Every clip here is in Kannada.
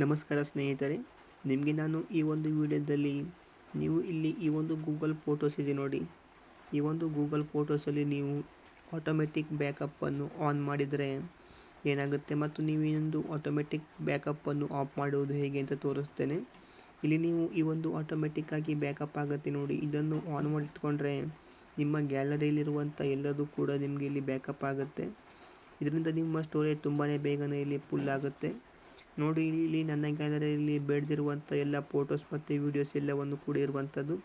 ನಮಸ್ಕಾರ ಸ್ನೇಹಿತರೆ, ನಿಮಗೆ ನಾನು ಈ ಒಂದು ವಿಡಿಯೋದಲ್ಲಿ ನೀವು ಇಲ್ಲಿ ಈ ಒಂದು ಗೂಗಲ್ ಫೋಟೋಸ್ ಇದೆ ನೋಡಿ. ಈ ಒಂದು ಗೂಗಲ್ ಫೋಟೋಸಲ್ಲಿ ನೀವು ಆಟೋಮೆಟಿಕ್ ಬ್ಯಾಕಪ್ಪನ್ನು ಆನ್ ಮಾಡಿದರೆ ಏನಾಗುತ್ತೆ ಮತ್ತು ನೀವು ಇನ್ನೊಂದು ಆಟೋಮೆಟಿಕ್ ಬ್ಯಾಕಪ್ಪನ್ನು ಆಫ್ ಮಾಡುವುದು ಹೇಗೆ ಅಂತ ತೋರಿಸ್ತೇನೆ. ಇಲ್ಲಿ ನೀವು ಈ ಒಂದು ಆಟೋಮೆಟಿಕ್ಕಾಗಿ ಬ್ಯಾಕಪ್ ಆಗುತ್ತೆ ನೋಡಿ, ಇದನ್ನು ಆನ್ ಮಾಡಿಟ್ಕೊಂಡ್ರೆ ನಿಮ್ಮ ಗ್ಯಾಲರಿಯಲ್ಲಿರುವಂಥ ಎಲ್ಲದೂ ಕೂಡ ನಿಮಗೆ ಇಲ್ಲಿ ಬ್ಯಾಕಪ್ ಆಗುತ್ತೆ. ಇದರಿಂದ ನಿಮ್ಮ ಸ್ಟೋರೇಜ್ ತುಂಬಾ ಬೇಗನೆ ಇಲ್ಲಿ ಫುಲ್ ಆಗುತ್ತೆ ನೋಡಿ. ಇಲ್ಲಿ ನನ್ನ ಗ್ಯಾಲರಿಯಲ್ಲಿ ಬೆಳೆದಿರುವಂಥ ಎಲ್ಲ ಫೋಟೋಸ್ ಮತ್ತು ವೀಡಿಯೋಸ್ ಎಲ್ಲವನ್ನು ಕೂಡ ಇರುವಂಥದ್ದು.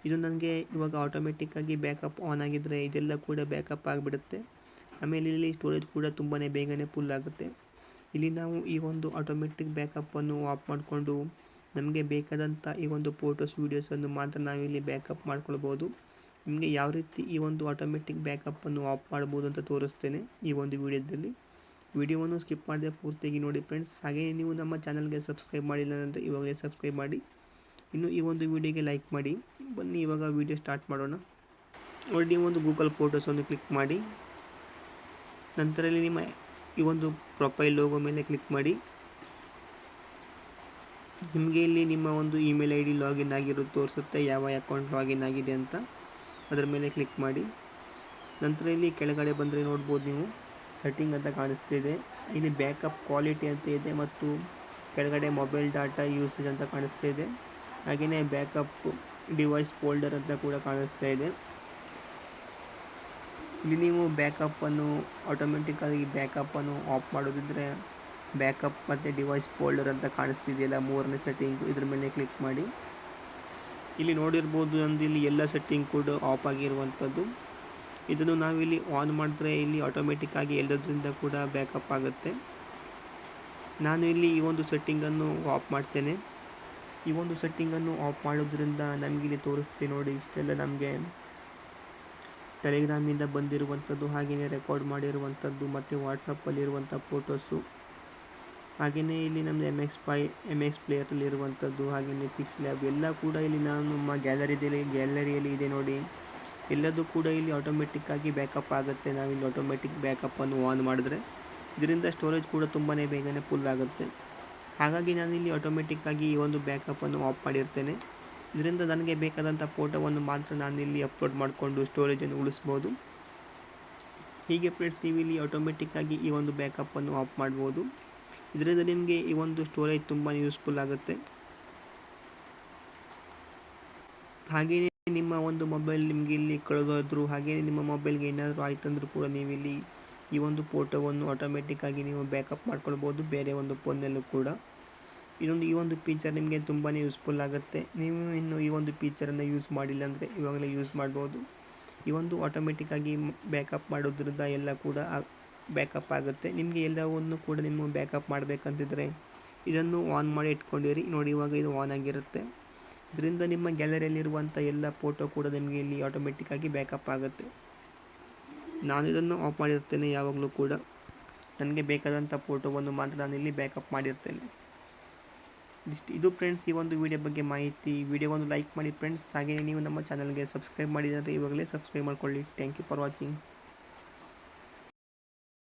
ಇದು ನನಗೆ ಇವಾಗ ಆಟೋಮೆಟಿಕ್ಕಾಗಿ ಬ್ಯಾಕಪ್ ಆನ್ ಆಗಿದ್ದರೆ ಇದೆಲ್ಲ ಕೂಡ ಬ್ಯಾಕಪ್ ಆಗಿಬಿಡುತ್ತೆ. ಆಮೇಲೆ ಇಲ್ಲಿ ಸ್ಟೋರೇಜ್ ಕೂಡ ತುಂಬಾ ಬೇಗನೆ ಫುಲ್ ಆಗುತ್ತೆ. ಇಲ್ಲಿ ನಾವು ಈ ಒಂದು ಆಟೋಮೆಟಿಕ್ ಬ್ಯಾಕಪ್ಪನ್ನು ಆಫ್ ಮಾಡಿಕೊಂಡು ನಮಗೆ ಬೇಕಾದಂಥ ಈ ಒಂದು ಫೋಟೋಸ್ ವೀಡಿಯೋಸನ್ನು ಮಾತ್ರ ನಾವಿಲ್ಲಿ ಬ್ಯಾಕಪ್ ಮಾಡ್ಕೊಳ್ಬೋದು. ನಿಮಗೆ ಯಾವ ರೀತಿ ಈ ಒಂದು ಆಟೋಮೆಟಿಕ್ ಬ್ಯಾಕಪ್ಪನ್ನು ಆಫ್ ಮಾಡ್ಬೋದು ಅಂತ ತೋರಿಸ್ತೇನೆ ಈ ಒಂದು ವಿಡಿಯೋದಲ್ಲಿ. ವಿಡಿಯೋವನ್ನು ಸ್ಕಿಪ್ ಮಾಡದೆ ಪೂರ್ತಿಯಾಗಿ ನೋಡಿ ಫ್ರೆಂಡ್ಸ್. ಹಾಗೆಯೇ ನೀವು ನಮ್ಮ ಚಾನಲ್ಗೆ ಸಬ್ಸ್ಕ್ರೈಬ್ ಮಾಡಿಲ್ಲ ಅಂದರೆ ಇವಾಗಲೇ ಸಬ್ಸ್ಕ್ರೈಬ್ ಮಾಡಿ, ಇನ್ನು ಈ ಒಂದು ವಿಡಿಯೋಗೆ ಲೈಕ್ ಮಾಡಿ. ಬನ್ನಿ ಇವಾಗ ವಿಡಿಯೋ ಸ್ಟಾರ್ಟ್ ಮಾಡೋಣ. ನೋಡಿ, ನೀವು ಒಂದು ಗೂಗಲ್ ಫೋಟೋಸನ್ನು ಕ್ಲಿಕ್ ಮಾಡಿ, ನಂತರ ಇಲ್ಲಿ ನಿಮ್ಮ ಈ ಒಂದು ಪ್ರೊಫೈಲ್ ಲೋಗೋ ಮೇಲೆ ಕ್ಲಿಕ್ ಮಾಡಿ. ನಿಮಗೆ ಇಲ್ಲಿ ನಿಮ್ಮ ಒಂದು ಇಮೇಲ್ ID ಲಾಗಿನ್ ಆಗಿರೋದು ತೋರಿಸುತ್ತೆ, ಯಾವ ಅಕೌಂಟ್ ಲಾಗಿನ್ ಆಗಿದೆ ಅಂತ. ಅದರ ಮೇಲೆ ಕ್ಲಿಕ್ ಮಾಡಿ. ನಂತರ ಇಲ್ಲಿ ಕೆಳಗಡೆ ಬಂದರೆ ನೋಡ್ಬೋದು ನೀವು ಸೆಟ್ಟಿಂಗ್ ಅಂತ ಕಾಣಿಸ್ತಿದೆ. ಇಲ್ಲಿ ಬ್ಯಾಕಪ್ ಕ್ವಾಲಿಟಿ ಅಂತ ಇದೆ ಮತ್ತು ಕೆಳಗಡೆ ಮೊಬೈಲ್ ಡಾಟಾ ಯೂಸೇಜ್ ಅಂತ ಕಾಣಿಸ್ತಾ ಇದೆ. ಹಾಗೆಯೇ ಬ್ಯಾಕಪ್ ಡಿವೈಸ್ ಫೋಲ್ಡರ್ ಅಂತ ಕೂಡ ಕಾಣಿಸ್ತಾ ಇದೆ. ಇಲ್ಲಿ ನೀವು ಬ್ಯಾಕಪ್ಪನ್ನು ಆಟೋಮೆಟಿಕ್ಕಾಗಿ ಬ್ಯಾಕಪ್ಪನ್ನು ಆಫ್ ಮಾಡೋದಿದ್ದರೆ ಬ್ಯಾಕಪ್ ಮತ್ತು ಡಿವೈಸ್ ಫೋಲ್ಡರ್ ಅಂತ ಕಾಣಿಸ್ತಿದೆಯಲ್ಲ, ಮೂರನೇ ಸೆಟ್ಟಿಂಗ್, ಇದ್ರ ಮೇಲೆ ಕ್ಲಿಕ್ ಮಾಡಿ. ಇಲ್ಲಿ ನೋಡಿರ್ಬೋದು ನಮ್ಮದು ಇಲ್ಲಿ ಎಲ್ಲ ಸೆಟ್ಟಿಂಗ್ ಕೂಡ ಆಫ್ ಆಗಿರುವಂಥದ್ದು. ಇದನ್ನು ನಾವಿಲ್ಲಿ ಆನ್ ಮಾಡಿದ್ರೆ ಇಲ್ಲಿ ಆಟೋಮೆಟಿಕ್ಕಾಗಿ ಎಲ್ಲದರಿಂದ ಕೂಡ ಬ್ಯಾಕಪ್ ಆಗುತ್ತೆ. ನಾನು ಇಲ್ಲಿ ಈ ಒಂದು ಸೆಟ್ಟಿಂಗನ್ನು ಆಫ್ ಮಾಡ್ತೇನೆ. ಈ ಒಂದು ಸೆಟ್ಟಿಂಗನ್ನು ಆಫ್ ಮಾಡೋದ್ರಿಂದ ನಮಗಿಲ್ಲಿ ತೋರಿಸ್ತೀನಿ ನೋಡಿ, ಇಷ್ಟೆಲ್ಲ ನಮಗೆ ಟೆಲಿಗ್ರಾಮಿಂದ ಬಂದಿರುವಂಥದ್ದು, ಹಾಗೆಯೇ ರೆಕಾರ್ಡ್ ಮಾಡಿರುವಂಥದ್ದು ಮತ್ತು ವಾಟ್ಸಪ್ಪಲ್ಲಿರುವಂಥ ಫೋಟೋಸು, ಹಾಗೆಯೇ ಇಲ್ಲಿ ನಮ್ಮದು MX ಪ್ಲೇಯರಲ್ಲಿರುವಂಥದ್ದು, ಹಾಗೆಯೇ ಪಿಕ್ಸೆಲ್ಯಾಬ್ ಎಲ್ಲ ಕೂಡ ಇಲ್ಲಿ ನಾನು ನಮ್ಮ ಗ್ಯಾಲರಿಯಲ್ಲಿ ಇದೆ ನೋಡಿ. ಎಲ್ಲದೂ ಕೂಡ ಇಲ್ಲಿ ಆಟೋಮೆಟಿಕ್ಕಾಗಿ ಬ್ಯಾಕಪ್ ಆಗುತ್ತೆ. ನಾವಿಲ್ಲಿ ಆಟೋಮೆಟಿಕ್ ಬ್ಯಾಕಪ್ಪನ್ನು ಆನ್ ಮಾಡಿದ್ರೆ ಇದರಿಂದ ಸ್ಟೋರೇಜ್ ಕೂಡ ತುಂಬಾ ಬೇಗನೆ ಫುಲ್ ಆಗುತ್ತೆ. ಹಾಗಾಗಿ ನಾನಿಲ್ಲಿ ಆಟೋಮೆಟಿಕ್ಕಾಗಿ ಈ ಒಂದು ಬ್ಯಾಕಪ್ಪನ್ನು ಆಫ್ ಮಾಡಿರ್ತೇನೆ. ಇದರಿಂದ ನನಗೆ ಬೇಕಾದಂಥ ಫೋಟೋವನ್ನು ಮಾತ್ರ ನಾನಿಲ್ಲಿ ಅಪ್ಲೋಡ್ ಮಾಡಿಕೊಂಡು ಸ್ಟೋರೇಜನ್ನು ಉಳಿಸ್ಬೋದು. ಹೀಗೆ ಫ್ರೆಂಡ್ಸ್, ನೀವು ಇಲ್ಲಿ ಆಟೋಮೆಟಿಕ್ಕಾಗಿ ಈ ಒಂದು ಬ್ಯಾಕಪ್ಪನ್ನು ಆಫ್ ಮಾಡ್ಬೋದು. ಇದರಿಂದ ನಿಮಗೆ ಈ ಒಂದು ಸ್ಟೋರೇಜ್ ತುಂಬಾ ಯೂಸ್ಫುಲ್ ಆಗುತ್ತೆ. ಹಾಗೆಯೇ ನಿಮ್ಮ ಒಂದು ಮೊಬೈಲ್ ನಿಮಗೆ ಇಲ್ಲಿ ಕಳೆದೋದ್ರು, ಹಾಗೆಯೇ ನಿಮ್ಮ ಮೊಬೈಲ್ಗೆ ಏನಾದರೂ ಆಯ್ತಂದ್ರೂ ಕೂಡ ನೀವಿಲ್ಲಿ ಈ ಒಂದು ಫೋಟೋವನ್ನು ಆಟೋಮೆಟಿಕ್ಕಾಗಿ ನೀವು ಬ್ಯಾಕಪ್ ಮಾಡ್ಕೊಳ್ಬೋದು ಬೇರೆ ಒಂದು ಫೋನ್ನಲ್ಲೂ ಕೂಡ. ಈ ಒಂದು ಫೀಚರ್ ನಿಮಗೆ ತುಂಬಾ ಯೂಸ್ಫುಲ್ ಆಗುತ್ತೆ. ನೀವು ಇನ್ನು ಈ ಒಂದು ಫೀಚರನ್ನು ಯೂಸ್ ಮಾಡಿಲ್ಲ ಅಂದರೆ ಇವಾಗಲೇ ಯೂಸ್ ಮಾಡ್ಬೋದು. ಈ ಒಂದು ಆಟೋಮೆಟಿಕ್ಕಾಗಿ ಬ್ಯಾಕಪ್ ಮಾಡೋದ್ರಿಂದ ಎಲ್ಲ ಕೂಡ ಬ್ಯಾಕಪ್ ಆಗುತ್ತೆ. ನಿಮಗೆ ಎಲ್ಲವನ್ನು ಕೂಡ ನಿಮ್ಮ ಬ್ಯಾಕಪ್ ಮಾಡಬೇಕಂತಿದ್ರೆ ಇದನ್ನು ಆನ್ ಮಾಡಿ ಇಟ್ಕೊಂಡಿರಿ ನೋಡಿ. ಇವಾಗ ಇದು ಆನ್ ಆಗಿರುತ್ತೆ. ಇದರಿಂದ ನಿಮ್ಮ ಗ್ಯಾಲರಿಯಲ್ಲಿರುವಂಥ ಎಲ್ಲ ಫೋಟೋ ಕೂಡ ನಿಮಗೆ ಇಲ್ಲಿ ಆಟೋಮೆಟಿಕ್ಕಾಗಿ ಬ್ಯಾಕಪ್ ಆಗುತ್ತೆ. ನಾನು ಇದನ್ನು ಆಫ್ ಮಾಡಿರ್ತೇನೆ. ಯಾವಾಗಲೂ ಕೂಡ ನನಗೆ ಬೇಕಾದಂಥ ಫೋಟೋವನ್ನು ಮಾತ್ರ ನಾನಿಲ್ಲಿ ಬ್ಯಾಕಪ್ ಮಾಡಿರ್ತೇನೆ. ಇದು ಫ್ರೆಂಡ್ಸ್ ಈ ಒಂದು ವಿಡಿಯೋ ಬಗ್ಗೆ ಮಾಹಿತಿ. ವಿಡಿಯೋವನ್ನು ಲೈಕ್ ಮಾಡಿ ಫ್ರೆಂಡ್ಸ್. ಹಾಗೆಯೇ ನೀವು ನಮ್ಮ ಚಾನಲ್ಗೆ ಸಬ್ಸ್ಕ್ರೈಬ್ ಮಾಡಿದರೆ ಇವಾಗಲೇ ಸಬ್ಸ್ಕ್ರೈಬ್ ಮಾಡ್ಕೊಳ್ಳಿ. Thank you for watching.